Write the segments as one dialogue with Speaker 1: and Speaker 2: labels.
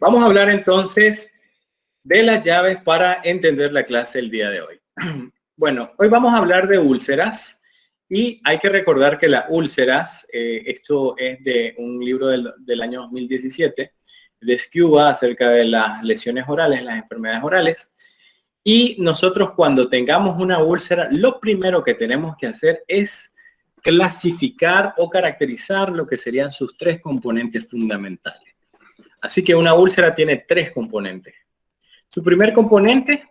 Speaker 1: vamos a hablar entonces de las llaves para entender la clase el día de hoy. Bueno, hoy vamos a hablar de úlceras y hay que recordar que las úlceras, esto es de un libro del año 2017 de Scuba acerca de las lesiones orales, las enfermedades orales. Y nosotros cuando tengamos una úlcera, lo primero que tenemos que hacer es clasificar o caracterizar lo que serían sus tres componentes fundamentales. Así que una úlcera tiene tres componentes. Su primer componente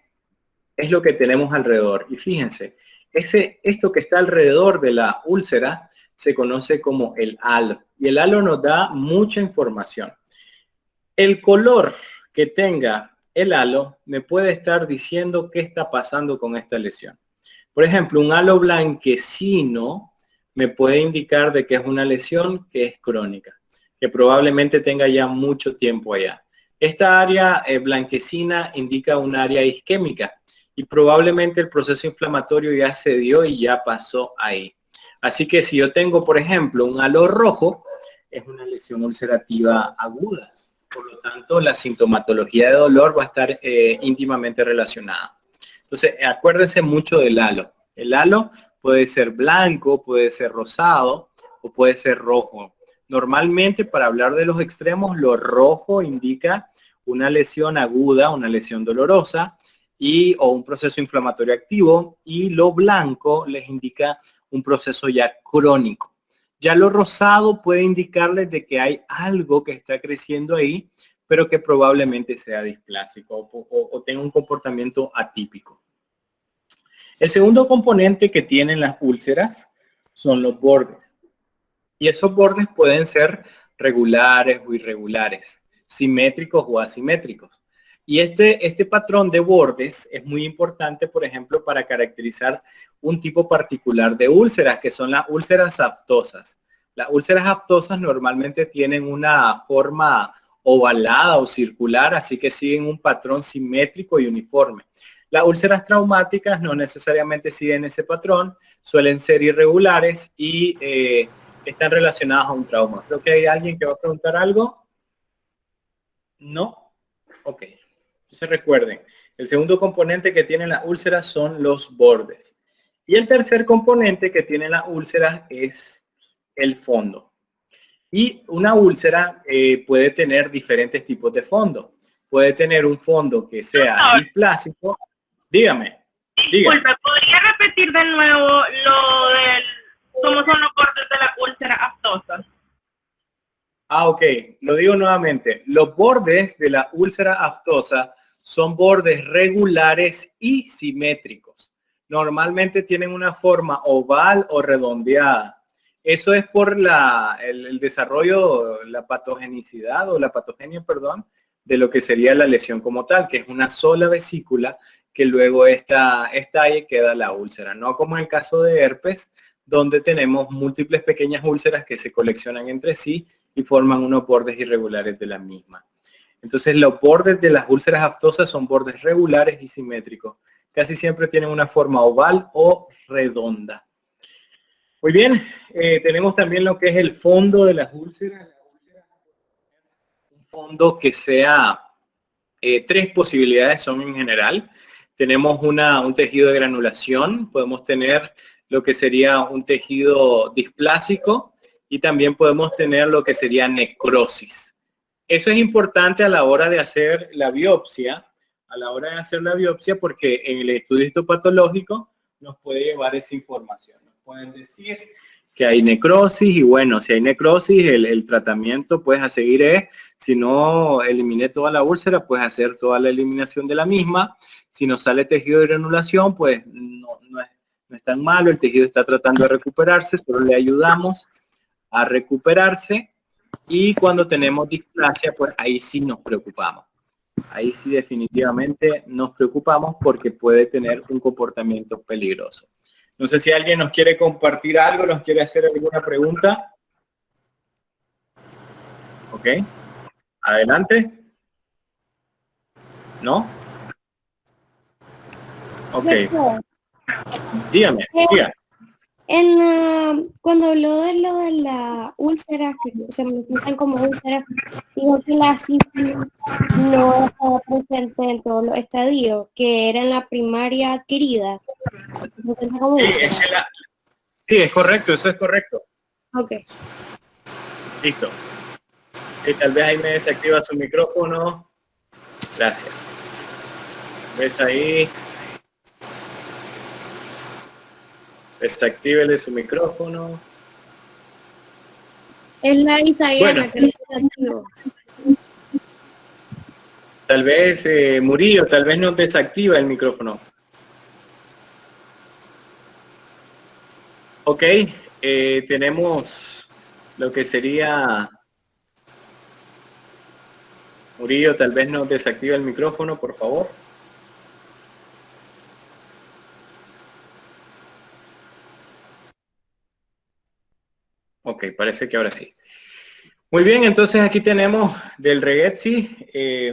Speaker 1: es lo que tenemos alrededor. Y fíjense, esto que está alrededor de la úlcera se conoce como el halo. Y el halo nos da mucha información. El color que tenga el halo me puede estar diciendo qué está pasando con esta lesión. Por ejemplo, un halo blanquecino me puede indicar de que es una lesión que es crónica, que probablemente tenga ya mucho tiempo allá. Esta área blanquecina indica un área isquémica y probablemente el proceso inflamatorio ya se dio y ya pasó ahí. Así que si yo tengo, por ejemplo, un halo rojo, es una lesión ulcerativa aguda. Por lo tanto, la sintomatología de dolor va a estar íntimamente relacionada. Entonces, acuérdense mucho del halo. El halo puede ser blanco, puede ser rosado o puede ser rojo. Normalmente, para hablar de los extremos, lo rojo indica una lesión aguda, una lesión dolorosa o un proceso inflamatorio activo, y lo blanco les indica un proceso ya crónico. Ya lo rosado puede indicarles de que hay algo que está creciendo ahí, pero que probablemente sea displásico o tenga un comportamiento atípico. El segundo componente que tienen las úlceras son los bordes. Y esos bordes pueden ser regulares o irregulares, simétricos o asimétricos. Y este patrón de bordes es muy importante, por ejemplo, para caracterizar un tipo particular de úlceras, que son las úlceras aftosas. Las úlceras aftosas normalmente tienen una forma ovalada o circular, así que siguen un patrón simétrico y uniforme. Las úlceras traumáticas no necesariamente siguen ese patrón, suelen ser irregulares y están relacionadas a un trauma. Creo que hay alguien que va a preguntar algo. ¿No? Ok. Entonces recuerden, el segundo componente que tienen las úlceras son los bordes. Y el tercer componente que tienen las úlceras es el fondo. Y una úlcera puede tener diferentes tipos de fondo. Puede tener un fondo que sea displásico. Dígame.
Speaker 2: Disculpe, ¿podría repetir de nuevo lo del cómo son los bordes de la úlcera aftosa?
Speaker 1: Ok. Lo digo nuevamente. Los bordes de la úlcera aftosa son bordes regulares y simétricos. Normalmente tienen una forma oval o redondeada. Eso es por el desarrollo, la patogenicidad o la patogenia, perdón, de lo que sería la lesión como tal, que es una sola vesícula que luego estalla y queda la úlcera. No como en el caso de herpes, donde tenemos múltiples pequeñas úlceras que se coleccionan entre sí y forman unos bordes irregulares de la misma. Entonces los bordes de las úlceras aftosas son bordes regulares y simétricos. Casi siempre tienen una forma oval o redonda. Muy bien, tenemos también lo que es el fondo de las úlceras. Un fondo que sea, tres posibilidades son en general. Tenemos un tejido de granulación, podemos tener lo que sería un tejido displásico y también podemos tener lo que sería necrosis. Eso es importante a la hora de hacer la biopsia, porque en el estudio histopatológico nos puede llevar esa información. Nos pueden decir que hay necrosis y bueno, si hay necrosis, el tratamiento pues a seguir es, si no eliminé toda la úlcera, pues hacer toda la eliminación de la misma. Si no sale tejido de granulación, pues no es tan malo, el tejido está tratando de recuperarse, solo le ayudamos a recuperarse. Y cuando tenemos displasia, pues ahí sí nos preocupamos. Ahí sí definitivamente nos preocupamos porque puede tener un comportamiento peligroso. No sé si alguien nos quiere compartir algo, nos quiere hacer alguna pregunta. Ok. Adelante. ¿No? Ok. Dígame, diga.
Speaker 3: Cuando habló de lo de la úlcera, que se manifiestan como úlceras, dijo que la sífilis no estaba presente en todos los estadios, que era en la primaria adquirida. ¿Se presenta como úlcera?
Speaker 1: Sí, es correcto, eso es correcto.
Speaker 3: Ok.
Speaker 1: Listo. Tal vez ahí me desactiva su micrófono. Gracias. ¿Ves ahí? Desactívele su micrófono.
Speaker 3: Es la Isayana,
Speaker 1: Bueno,
Speaker 3: que lo desactivo.
Speaker 1: Tal vez Murillo, tal vez no desactiva el micrófono. Ok, tenemos lo que sería... Murillo, tal vez no desactiva el micrófono, por favor. Ok, parece que ahora sí. Muy bien, entonces aquí tenemos del Regezzi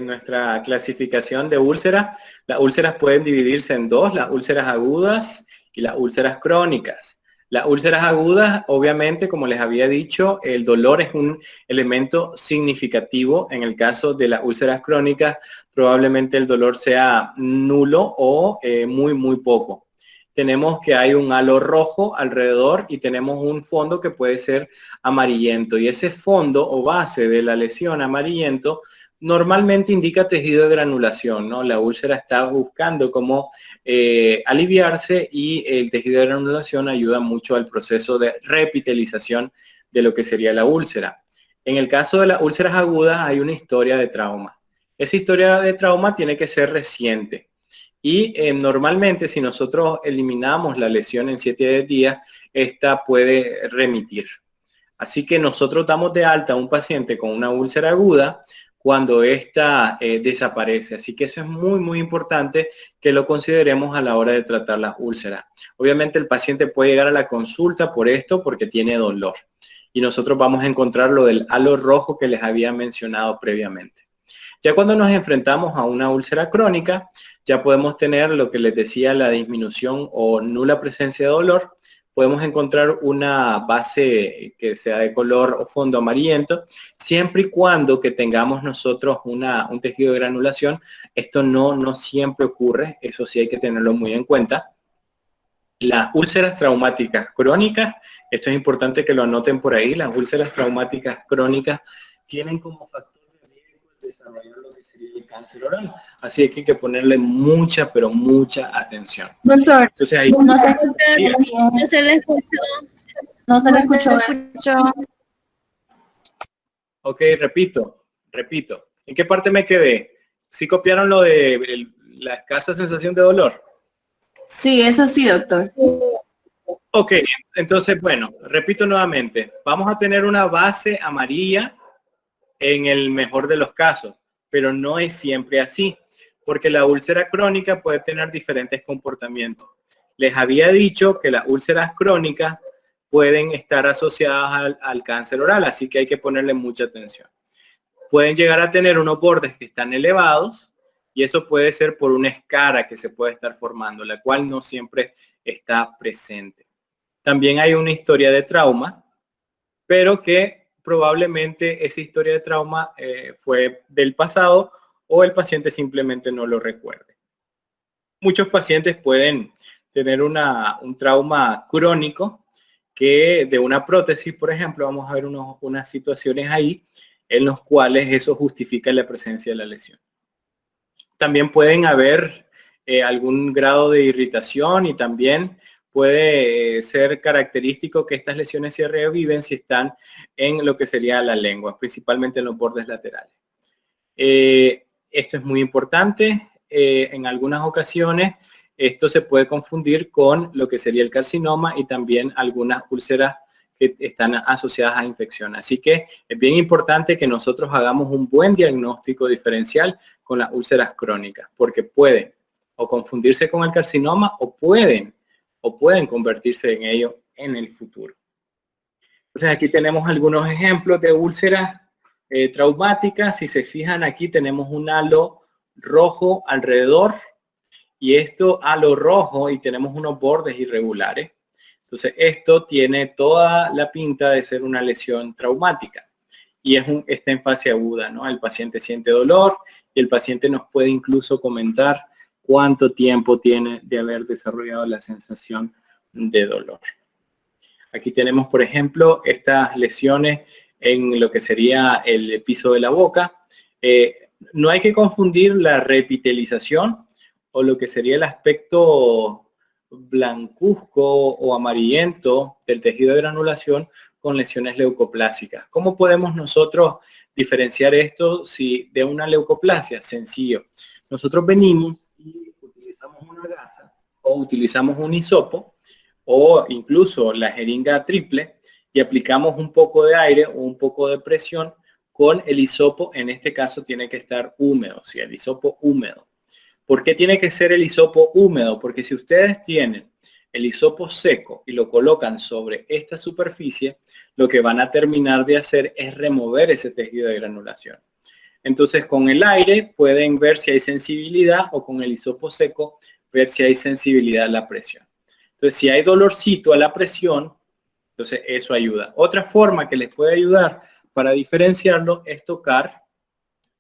Speaker 1: nuestra clasificación de úlceras. Las úlceras pueden dividirse en dos, las úlceras agudas y las úlceras crónicas. Las úlceras agudas, obviamente, como les había dicho, el dolor es un elemento significativo. En el caso de las úlceras crónicas, probablemente el dolor sea nulo o muy poco. Tenemos que hay un halo rojo alrededor y tenemos un fondo que puede ser amarillento. Y ese fondo o base de la lesión amarillento normalmente indica tejido de granulación, ¿no? La úlcera está buscando cómo aliviarse y el tejido de granulación ayuda mucho al proceso de repitelización de lo que sería la úlcera. En el caso de las úlceras agudas hay una historia de trauma. Esa historia de trauma tiene que ser reciente. Y normalmente si nosotros eliminamos la lesión en 7 días, esta puede remitir. Así que nosotros damos de alta a un paciente con una úlcera aguda cuando esta desaparece. Así que eso es muy importante que lo consideremos a la hora de tratar la úlcera. Obviamente el paciente puede llegar a la consulta por esto porque tiene dolor. Y nosotros vamos a encontrar lo del halo rojo que les había mencionado previamente. Ya cuando nos enfrentamos a una úlcera crónica, ya podemos tener lo que les decía, la disminución o nula presencia de dolor. Podemos encontrar una base que sea de color o fondo amarillento, siempre y cuando que tengamos nosotros un tejido de granulación. Esto no siempre ocurre, eso sí hay que tenerlo muy en cuenta. Las úlceras traumáticas crónicas, esto es importante que lo anoten por ahí, las úlceras traumáticas crónicas tienen como factor desarrollar lo que sería el cáncer oral. Así que hay que ponerle mucha, pero mucha atención.
Speaker 4: Doctor,
Speaker 1: entonces, ahí,
Speaker 4: no
Speaker 3: se le escuchó.
Speaker 4: No se le escuchó.
Speaker 1: Ok, repito. ¿En qué parte me quedé? ¿Sí copiaron lo de la escasa sensación de dolor?
Speaker 4: Sí, eso sí, doctor.
Speaker 1: Ok, entonces, bueno, repito nuevamente. Vamos a tener una base amarilla en el mejor de los casos, pero no es siempre así, porque la úlcera crónica puede tener diferentes comportamientos. Les había dicho que las úlceras crónicas pueden estar asociadas al cáncer oral, así que hay que ponerle mucha atención. Pueden llegar a tener unos bordes que están elevados y eso puede ser por una escara que se puede estar formando, la cual no siempre está presente. También hay una historia de trauma, pero que probablemente esa historia de trauma fue del pasado o el paciente simplemente no lo recuerde. Muchos pacientes pueden tener un trauma crónico que de una prótesis, por ejemplo, vamos a ver unas situaciones ahí en los cuales eso justifica la presencia de la lesión. También pueden haber algún grado de irritación y también puede ser característico que estas lesiones se reviven si están en lo que sería la lengua, principalmente en los bordes laterales. Esto es muy importante. En algunas ocasiones esto se puede confundir con lo que sería el carcinoma y también algunas úlceras que están asociadas a infección. Así que es bien importante que nosotros hagamos un buen diagnóstico diferencial con las úlceras crónicas, porque pueden o confundirse con el carcinoma o pueden convertirse en ello en el futuro. Entonces aquí tenemos algunos ejemplos de úlceras traumáticas. Si se fijan aquí tenemos un halo rojo alrededor y esto halo rojo y tenemos unos bordes irregulares. Entonces, esto tiene toda la pinta de ser una lesión traumática y está en fase aguda, ¿no? El paciente siente dolor y el paciente nos puede incluso comentar cuánto tiempo tiene de haber desarrollado la sensación de dolor. Aquí tenemos, por ejemplo, estas lesiones en lo que sería el piso de la boca. No hay que confundir la reepitelización o lo que sería el aspecto blancuzco o amarillento del tejido de granulación con lesiones leucoplásicas. ¿Cómo podemos nosotros diferenciar esto de una leucoplasia? Sencillo. Nosotros venimos y utilizamos una gasa o utilizamos un hisopo o incluso la jeringa triple y aplicamos un poco de aire o un poco de presión con el hisopo. En este caso tiene que estar húmedo, ¿sí? El hisopo húmedo. ¿Por qué tiene que ser el hisopo húmedo? Porque si ustedes tienen el hisopo seco y lo colocan sobre esta superficie, lo que van a terminar de hacer es remover ese tejido de granulación. Entonces, con el aire pueden ver si hay sensibilidad o con el hisopo seco ver si hay sensibilidad a la presión. Entonces, si hay dolorcito a la presión, entonces eso ayuda. Otra forma que les puede ayudar para diferenciarlo es tocar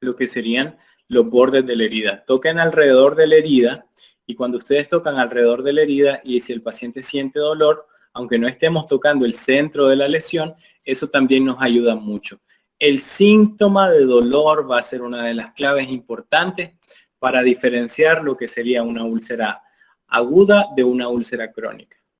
Speaker 1: lo que serían los bordes de la herida. Toquen alrededor de la herida y cuando ustedes tocan alrededor de la herida y si el paciente siente dolor, aunque no estemos tocando el centro de la lesión, eso también nos ayuda mucho. El síntoma de dolor va a ser una de las claves importantes para diferenciar lo que sería una úlcera aguda de una úlcera crónica.